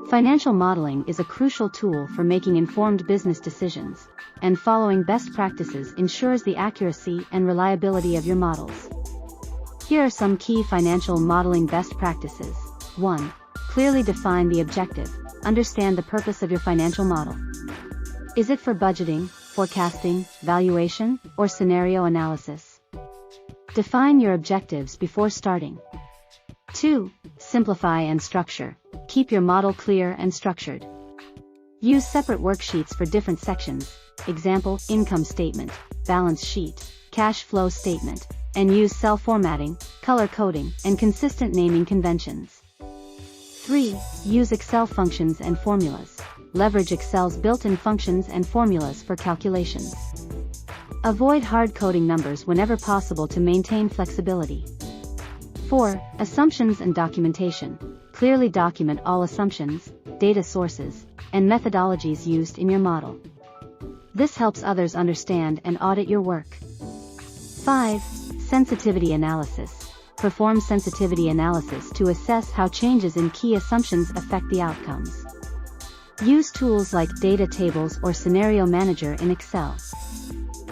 Financial modeling is a crucial tool for making informed business decisions, and following best practices ensures the accuracy and reliability of your models. Here are some key financial modeling best practices. 1. Clearly define the objective. Understand the purpose of your financial model. Is it for budgeting, forecasting, valuation, or scenario analysis? Define your objectives before starting. 2. Simplify and structure. Keep your model clear and structured. Use separate worksheets for different sections, example, income statement, balance sheet, cash flow statement, and use cell formatting, color coding, and consistent naming conventions. 3. Use Excel functions and formulas. Leverage Excel's built-in functions and formulas for calculations. Avoid hard-coding numbers whenever possible to maintain flexibility. 4. Assumptions and documentation. Clearly document all assumptions, data sources, and methodologies used in your model. This helps others understand and audit your work. 5. Sensitivity analysis. Perform sensitivity analysis to assess how changes in key assumptions affect the outcomes. Use tools like data tables or Scenario Manager in Excel.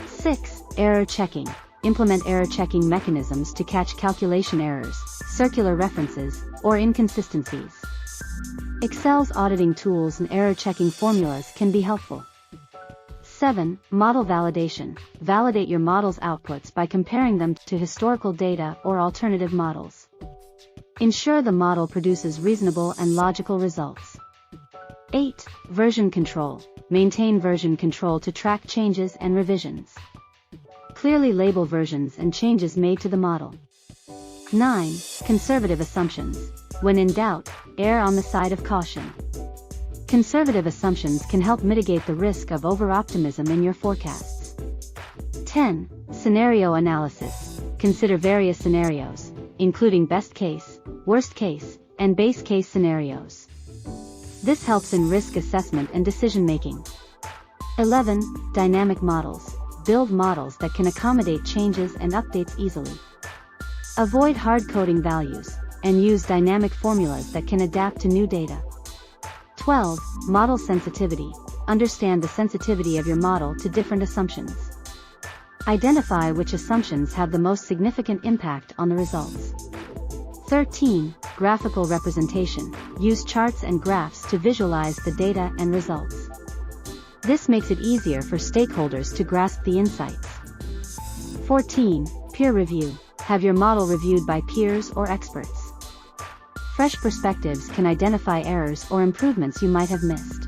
6. Error checking. Implement error checking mechanisms to catch calculation errors, circular references, or inconsistencies. Excel's auditing tools and error checking formulas can be helpful. 7. Model validation. Validate your model's outputs by comparing them to historical data or alternative models. Ensure the model produces reasonable and logical results. 8. Version control. Maintain version control to track changes and revisions. Clearly label versions and changes made to the model. 9. Conservative assumptions. When in doubt, err on the side of caution. Conservative assumptions can help mitigate the risk of over-optimism in your forecasts. 10. Scenario analysis. Consider various scenarios, including best case, worst case, and base case scenarios. This helps in risk assessment and decision-making. 11. Dynamic models. Build models that can accommodate changes and updates easily. Avoid hard-coding values, and use dynamic formulas that can adapt to new data. 12. Model sensitivity. Understand the sensitivity of your model to different assumptions. Identify which assumptions have the most significant impact on the results. 13. Graphical representation. Use charts and graphs to visualize the data and results. This makes it easier for stakeholders to grasp the insights. 14. Peer review. Have your model reviewed by peers or experts. Fresh perspectives can identify errors or improvements you might have missed.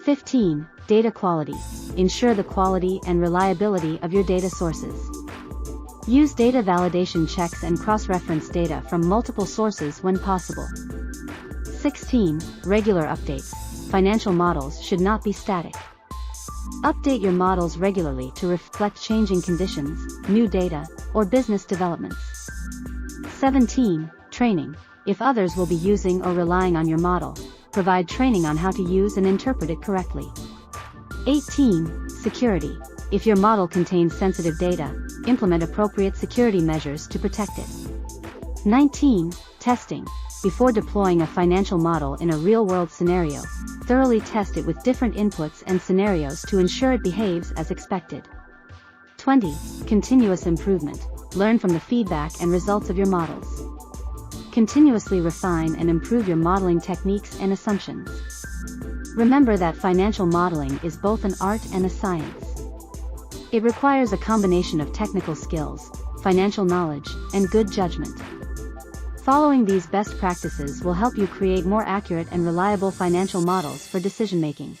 15. Data quality. Ensure the quality and reliability of your data sources. Use data validation checks and cross-reference data from multiple sources when possible. 16. Regular updates. Financial models should not be static. Update your models regularly to reflect changing conditions, new data, or business developments. 17. Training. If others will be using or relying on your model, provide training on how to use and interpret it correctly. 18. Security. If your model contains sensitive data, implement appropriate security measures to protect it. 19. Testing. Before deploying a financial model in a real-world scenario, thoroughly test it with different inputs and scenarios to ensure it behaves as expected. 20. Continuous improvement. Learn from the feedback and results of your models. Continuously refine and improve your modeling techniques and assumptions. Remember that financial modeling is both an art and a science. It requires a combination of technical skills, financial knowledge, and good judgment. Following these best practices will help you create more accurate and reliable financial models for decision-making.